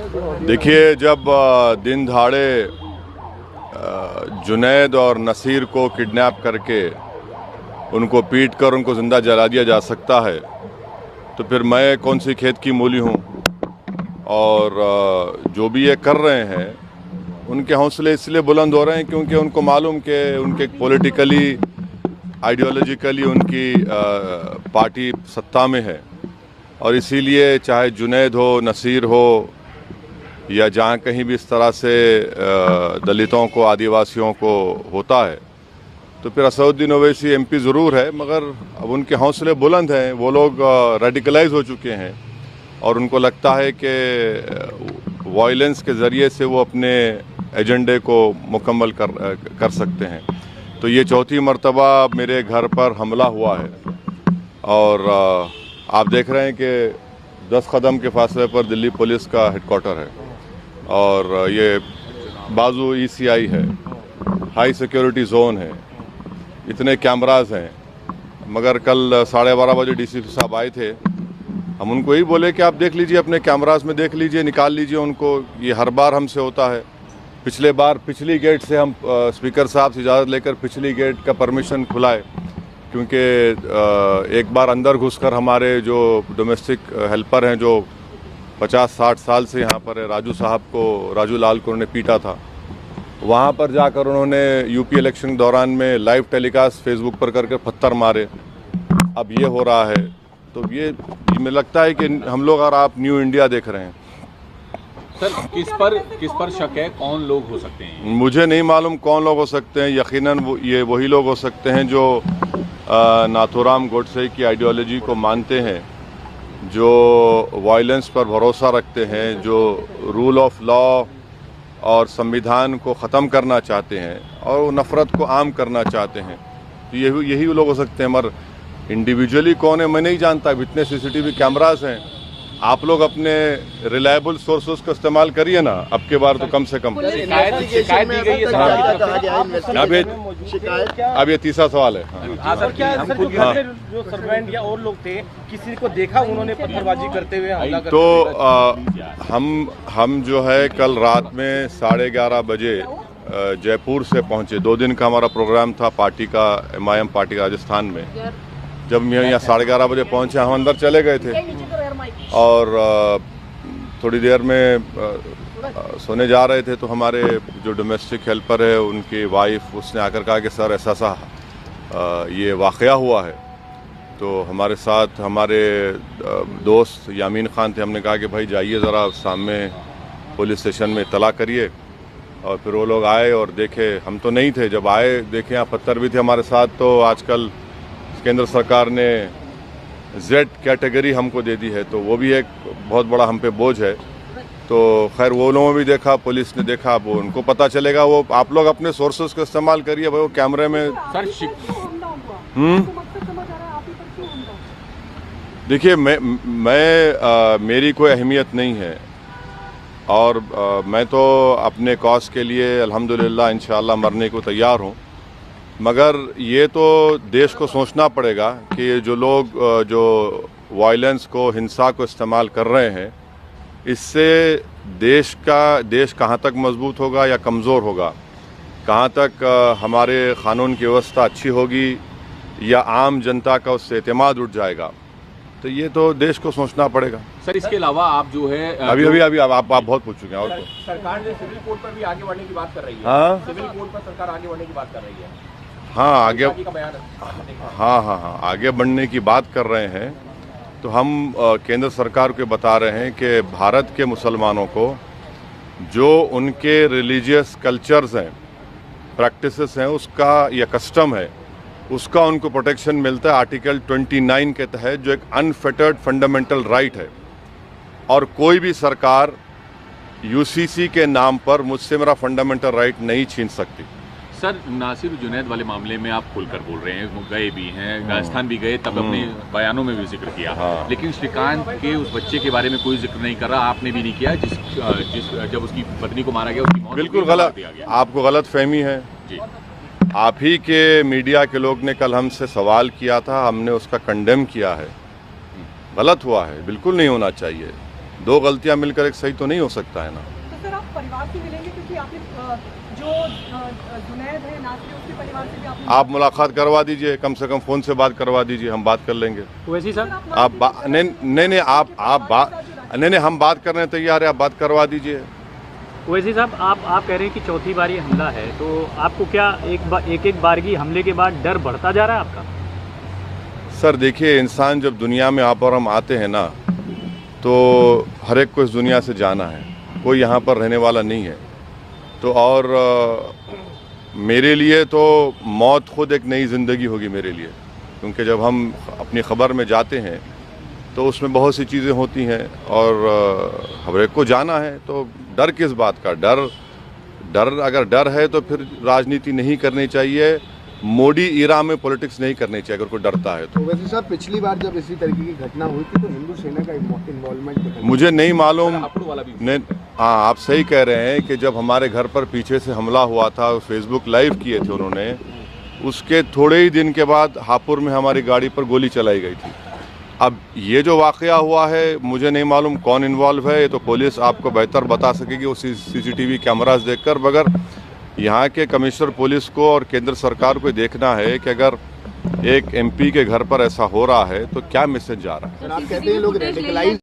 देखिए, जब दिन दहाड़े जुनैद और नसीर को किडनैप करके उनको पीट कर उनको ज़िंदा जला दिया जा सकता है, तो फिर मैं कौन सी खेत की मूली हूँ। और जो भी ये कर रहे हैं उनके हौसले इसलिए बुलंद हो रहे हैं क्योंकि उनको मालूम कि उनके पॉलिटिकली आइडियोलॉजिकली उनकी पार्टी सत्ता में है, और इसीलिए चाहे जुनैद हो, नसीर हो, या जहाँ कहीं भी इस तरह से दलितों को, आदिवासियों को होता है, तो फिर असदुद्दीन ओवैसी एमपी ज़रूर है, मगर अब उनके हौसले बुलंद हैं। वो लोग रेडिकलाइज हो चुके हैं और उनको लगता है कि वायलेंस के ज़रिए से वो अपने एजेंडे को मुकम्मल कर सकते हैं। तो ये चौथी मर्तबा मेरे घर पर हमला हुआ है, और आप देख रहे हैं कि 10 कदम के फासले पर दिल्ली पुलिस का हेडक्वार्टर है, और ये बाजू ECI है, हाई सिक्योरिटी जोन है, इतने कैमरास हैं। मगर कल 12:30 बजे DCP साहब आए थे, हम उनको यही बोले कि आप देख लीजिए, अपने कैमरास में देख लीजिए, निकाल लीजिए उनको। ये हर बार हमसे होता है। पिछले बार पिछली गेट से हम स्पीकर साहब से इजाज़त लेकर पिछली गेट का परमिशन खुलाए, क्योंकि एक बार अंदर घुसकर हमारे जो डोमेस्टिक हेल्पर हैं, जो 50-60 साल से यहाँ पर है, राजू लाल को उन्होंने पीटा था, वहाँ पर जाकर उन्होंने यूपी इलेक्शन के दौरान में लाइव टेलीकास्ट फेसबुक पर करके पत्थर मारे। अब ये हो रहा है, तो ये मुझे लगता है कि हम लोग और आप न्यू इंडिया देख रहे हैं। सर, किस पर शक है? कौन लोग हो सकते हैं? मुझे नहीं मालूम कौन लोग हो सकते हैं। यकीनन ये वही लोग हो सकते हैं जो नाथूराम गोडसे की आइडियोलॉजी को मानते हैं, जो वायलेंस पर भरोसा रखते हैं, जो रूल ऑफ लॉ और संविधान को ख़त्म करना चाहते हैं और वो नफ़रत को आम करना चाहते हैं। तो यही लोग हो सकते हैं, मगर इंडिविजुअली कौन है मैं नहीं जानता। अब इतने CCTV कैमरास हैं, आप लोग अपने रिलायबल सोर्सेस का इस्तेमाल करिए ना। अब के बार तो कम से कम अब ये तीसरा सवाल है। जो सर्वेंट या और लोग थे, किसी को देखा उन्होंने पत्थरबाजी करते हुए हमला करते? तो हम जो है कल रात में 11:30 बजे जयपुर से पहुंचे। 2 दिन का हमारा प्रोग्राम था पार्टी का, MIM पार्टी का राजस्थान में। जब हम यहाँ 11:30 बजे पहुंचे, हम अंदर चले गए थे और थोड़ी देर में सोने जा रहे थे, तो हमारे जो डोमेस्टिक हेल्पर है उनकी वाइफ, उसने आकर कहा कि सर ऐसा ये वाक़या हुआ है। तो हमारे साथ हमारे दोस्त यामीन खान थे। हमने कहा कि भाई जाइए ज़रा सामने पुलिस स्टेशन में इत्तला करिए। और फिर वो लोग आए और देखे, हम तो नहीं थे, जब आए देखे यहाँ पत्थर भी थे हमारे साथ। तो आजकल केंद्र सरकार ने Z कैटेगरी हमको दे दी है, तो वो भी एक बहुत बड़ा हम पे बोझ है। तो खैर वो लोगों ने भी देखा, पुलिस ने देखा, वो उनको पता चलेगा। वो आप लोग अपने सोर्सेस का इस्तेमाल करिए भाई। वो कैमरे में देखिए, मेरी कोई अहमियत नहीं है, और मैं तो अपने कॉज के लिए अल्हम्दुलिल्लाह इंशाअल्लाह मरने को तैयार हूँ। मगर ये तो देश को सोचना पड़ेगा कि जो लोग जो वायलेंस को, हिंसा को इस्तेमाल कर रहे हैं, इससे देश कहाँ तक मजबूत होगा या कमज़ोर होगा, कहाँ तक हमारे क़ानून की व्यवस्था अच्छी होगी या आम जनता का उससे एतमाद उठ जाएगा। तो ये तो देश को सोचना पड़ेगा। सर, इसके अलावा आप जो है अभी आप बहुत पूछ चुके हैं। और सरकार ने सिविल कोड पर भी आगे बढ़ने की बात कर रही है। हाँ, सिविल कोड पर सरकार आगे बढ़ने की बात कर रही है। हाँ, आगे बढ़ने की बात कर रहे हैं। तो हम केंद्र सरकार को बता रहे हैं कि भारत के मुसलमानों को जो उनके रिलीजियस कल्चर्स हैं, प्रैक्टिसेस हैं, उसका या कस्टम है, उसका उनको प्रोटेक्शन मिलता है आर्टिकल 29 के तहत, जो एक अनफेटर्ड फंडामेंटल राइट है। और कोई भी सरकार UCC के नाम पर मुझसे मेरा फंडामेंटल राइट नहीं छीन सकती। सर, नासिर जुनैद वाले मामले में आप खुलकर बोल रहे हैं, वो गए भी हैं, राजस्थान भी गए, तब अपने बयानों में भी जिक्र किया। लेकिन श्रीकांत के उस बच्चे के बारे में कोई जिक्र नहीं कर रहा, आपने भी नहीं किया, जब उसकी पत्नी को मारा गया, उसकी मौत बिल्कुल गलत, आपको गलत फहमी है जी। आप ही के मीडिया के लोग ने कल हमसे सवाल किया था, हमने उसका कंडेम किया है। गलत हुआ है, बिल्कुल नहीं होना चाहिए। दो गलतियां मिलकर एक सही तो नहीं हो सकता है ना। तो सर आप परिवार से मिलेंगे, क्योंकि आपने जो जुनैद है नासिर, उसके परिवार से भी आपने आप मुलाकात करवा दीजिए, कम से कम फ़ोन से बात करवा दीजिए, हम बात कर लेंगे। वैसे सर आप नहीं हम बात करने तैयार है, आप बात करवा दीजिए। वैसे साहब आप कह रहे हैं कि चौथी बार ये हमला है, तो आपको क्या एक बारगी हमले के बाद डर बढ़ता जा रहा है आपका? सर देखिए, इंसान जब दुनिया में आप और हम आते हैं ना, तो हर एक को इस दुनिया से जाना है, कोई यहाँ पर रहने वाला नहीं है। तो और मेरे लिए तो मौत खुद एक नई ज़िंदगी होगी मेरे लिए, क्योंकि जब हम अपनी ख़बर में जाते हैं तो उसमें बहुत सी चीज़ें होती हैं और हर एक को जाना है। तो डर किस बात का? डर अगर डर है तो फिर राजनीति नहीं करनी चाहिए, मोदी इरा में पॉलिटिक्स नहीं करनी चाहिए अगर कोई डरता है तो। वैसे साहब पिछली बार जब इसी तरीके की घटना हुई थी तो हिंदू सेना का इन्वॉल्वमेंट मुझे नहीं मालूम। वाला भी नहीं, हाँ आप सही कह रहे हैं कि जब हमारे घर पर पीछे से हमला हुआ था, फेसबुक लाइव किए थे उन्होंने, उसके थोड़े ही दिन के बाद हापुड़ में हमारी गाड़ी पर गोली चलाई गई थी। अब ये जो वाक़या हुआ है मुझे नहीं मालूम कौन इन्वॉल्व है, ये तो पुलिस आपको बेहतर बता सकेगी वो CCTV कैमरास देखकर। मगर यहाँ के कमिश्नर पुलिस को और केंद्र सरकार को देखना है कि अगर एक MP के घर पर ऐसा हो रहा है तो क्या मैसेज जा रहा है। आप कहते हैं लोग रेडिकलाइज